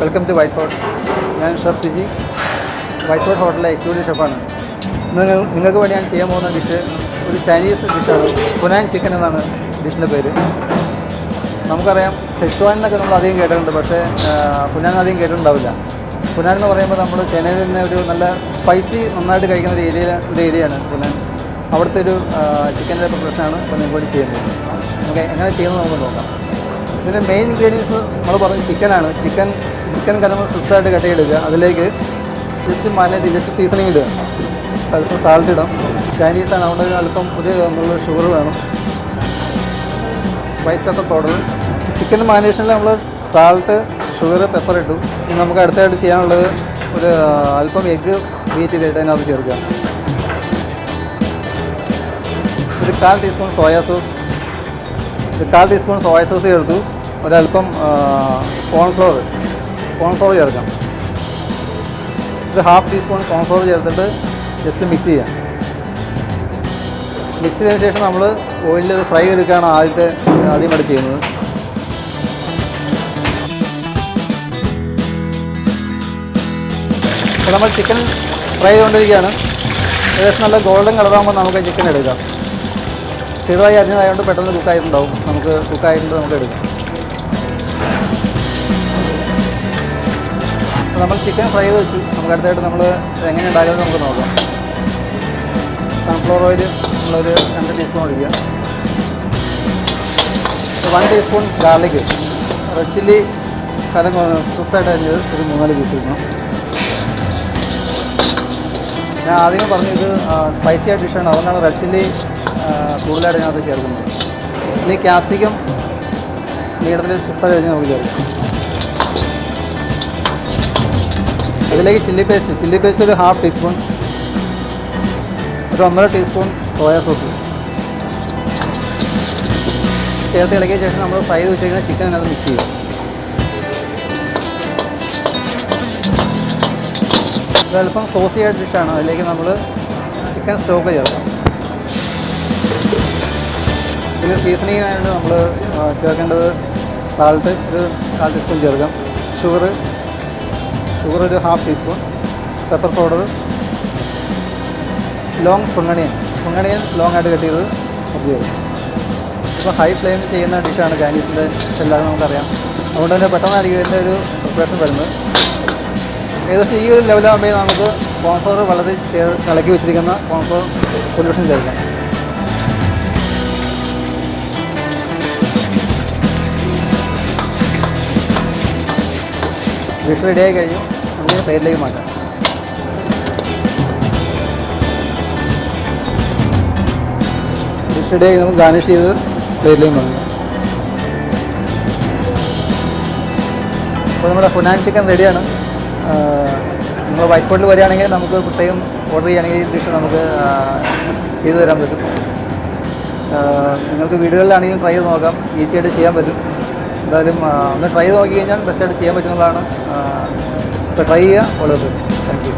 Welcome to White Fort. ഞാൻ chef Siji, White Fort ഹോട്ടലിലെ executive ഷെഫാണ്. നിങ്ങൾക്ക് വേണ്ടി ഞാൻ ചെയ്യാൻ പോകുന്ന ഡിഷ് ഒരു ചൈനീസ് ഡിഷാണ്. പുനാൻ ചിക്കൻ എന്നാണ് ഡിഷിൻ്റെ പേര്. നമുക്കറിയാം സെച്ചുവാൻ എന്നൊക്കെ നമ്മൾ അധികം കേട്ടിട്ടുണ്ട്, പക്ഷേ പുനാൻ അധികം കേട്ടിട്ടുണ്ടാവില്ല. പുനാൻ എന്ന് പറയുമ്പോൾ നമ്മൾ ചെന്നൈയിൽ നിന്ന് ഒരു നല്ല സ്പൈസി നന്നായിട്ട് കഴിക്കുന്ന ഒരു ഏരിയയാണ് പുനാൻ. അവിടുത്തെ ഒരു ചിക്കൻ്റെ പ്രിപ്പറേഷനാണ് ഇപ്പോൾ നിങ്ങൾക്ക് വേണ്ടി ചെയ്യുന്നത്. നമുക്ക് എങ്ങനെ ചെയ്യുന്നത് നമുക്ക് നോക്കാം. ഇതിൻ്റെ മെയിൻ ഇൻഗ്രീഡിയൻസ് നമ്മൾ പറഞ്ഞു ചിക്കനാണ്. ചിക്കൻ കലങ്ങൾ സ്വിഫ്റ്റായിട്ട് കട്ടിയെടുക്കുക. അതിലേക്ക് ജസ്റ്റ് സീസണിങ് ഇടുക, അല്പം സാൾട്ട് ഇടാം. ചൈനീസാണ്, അതുകൊണ്ട് അല്പം ഒരു ഷുഗർ വേണം. White pepper powder. ചിക്കൻ മാരിനേഷനിൽ നമ്മൾ സാൾട്ട്, ഷുഗർ, പെപ്പർ ഇട്ടു. ഇനി നമുക്ക് അടുത്തായിട്ട് ചെയ്യാനുള്ളത് ഒരു അല്പം എഗ്ഗ് ബീറ്റ് ചെയ്തിട്ട് അതിനകത്ത് ചേർക്കുക. ഒരു 1/4 ടീസ്പൂൺ സോയാ സോസ് ചേർത്തു. ഒരല്പം കോൺഫ്ലോർ ചേർക്കാം. ഒരു 1/2 ടീസ്പൂൺ കോൺഫ്ലോർ ചേർത്തിട്ട് ജസ്റ്റ് മിക്സ് ചെയ്യാം. മിക്സ് ചെയ്തതിന് ശേഷം നമ്മൾ ഓയിലിൽ ഫ്രൈ എടുക്കുകയാണ് ആദ്യമായിട്ട് ചെയ്യുന്നത്. അപ്പോൾ നമ്മൾ ചിക്കൻ ഫ്രൈ ചെയ്തുകൊണ്ടിരിക്കുകയാണ്. ഏകദേശം നല്ല ഗോൾഡൻ കളറാകുമ്പോൾ നമുക്ക് ചിക്കൻ എടുക്കാം. ചെറുതായി അരിഞ്ഞതായതുകൊണ്ട് പെട്ടെന്ന് കുക്കായിട്ടുണ്ടാവും. കുക്കായിട്ട് നമുക്ക് എടുക്കാം. അപ്പോൾ നമ്മൾ ചിക്കൻ ഫ്രൈ ചെയ്ത് വെച്ചു. നമുക്ക് അടുത്തായിട്ട് നമ്മൾ എങ്ങനെ ഉണ്ടാക്കുന്നത് നമുക്ക് നോക്കാം. സൺഫ്ലവർ ഓയിൽ നമ്മളൊരു 2 ടീസ്പൂൺ ഒഴിക്കുക. 1 ടീസ്പൂൺ ഗാർലിക്, റെഡ് ചില്ലി സ്വിഫ്റ്റായിട്ട് അരിഞ്ഞത് ഒരു 3-4 പീസ് ഇടണം. ഞാൻ ആദ്യമേ പറഞ്ഞു ഇത് സ്പൈസി ആയ ഡിഷാണ്, അതുകൊണ്ടാണ് റെഡ് ചില്ലി കൂടുതലായിട്ട് ഞാനത് ചേർക്കുന്നത്. ഇനി ക്യാപ്സിക്കം നീളത്തിൽ സ്വിഫ്റ്റായി കഴിഞ്ഞ് നമുക്ക് ചേർക്കാം. അതിലേക്ക് ചില്ലി പേസ്റ്റ് ഒരു 1/2 ടീസ്പൂൺ, ഒരു 1.5 ടീസ്പൂൺ സോയാ സോസ് ചേർത്ത് ഇളക്കിയ ശേഷം നമ്മൾ ഫ്രൈ ചെയ്ത് വെച്ചിരിക്കുന്ന ചിക്കൻ അതിനകത്ത് മിക്സ് ചെയ്യും. ഇതല്പം സോസി ആയിട്ട് ഡിഷാണ്. അതിലേക്ക് നമ്മൾ ചിക്കൻ സ്റ്റോക്ക് ചേർക്കാം. പിന്നെ സീസണിങ്ങിനായിട്ട് നമ്മൾ ചേർക്കേണ്ടത് സാൾട്ട് ഒരു 1/4 ടീസ്പൂൺ ചേർക്കാം. ഷുഗർ ഒരു 1/2 teaspoon, pepper powder, spring long ആയിട്ട് കട്ട് ചെയ്ത് അത് ചേർക്കും. ഇപ്പോൾ ഹൈ ഫ്ലെയിമിൽ ചെയ്യുന്ന ഡിഷാണ് ചൈനീസിൻ്റെ, എല്ലാവരും നമുക്കറിയാം. അതുകൊണ്ട് തന്നെ പെട്ടെന്നായിരിക്കും ഇതിൻ്റെ ഒരു പ്രിപ്പറേഷൻ വരുന്നത്. ഏകദേശം ഈ ഒരു ലെവലാകുമ്പോൾ നമുക്ക് കോൺഫ്ലവർ വളരെ ഇളക്കി വെച്ചിരിക്കുന്ന കോൺഫ്ലവർ സൊല്യൂഷൻ ചേർക്കാം. ഡിഷ് റെഡിയായി കഴിഞ്ഞു. നമുക്ക് പ്ലേറ്റിലേക്ക് മാറ്റാം. ഡിഷ് റെഡിയായി നമുക്ക് ഗാർണിഷ് ചെയ്ത് പ്ലേറ്റിലേക്ക് മാറ്റാം. അപ്പോൾ നമ്മുടെ പുനാൻ ചിക്കൻ റെഡിയാണ്. നിങ്ങൾ വൈറ്റ് ഫോർട്ടിൽ വരികയാണെങ്കിൽ നമുക്ക് പ്രത്യേകം ഓർഡർ ചെയ്യുകയാണെങ്കിൽ ഈ ഡിഷ് നമുക്ക് ചെയ്തു തരാൻ പറ്റും. നിങ്ങൾക്ക് വീടുകളിലാണെങ്കിലും ട്രൈ ചെയ്ത് നോക്കാം, ഈസിയായിട്ട് ചെയ്യാൻ പറ്റും. എന്തായാലും ഒന്ന് ട്രൈ ചെയ്ത് നോക്കി കഴിഞ്ഞാൽ ബെസ്റ്റായിട്ട് ചെയ്യാൻ പറ്റുന്നതാണ്. ഇപ്പോൾ ട്രൈ ചെയ്യുക. All the best. Thank you.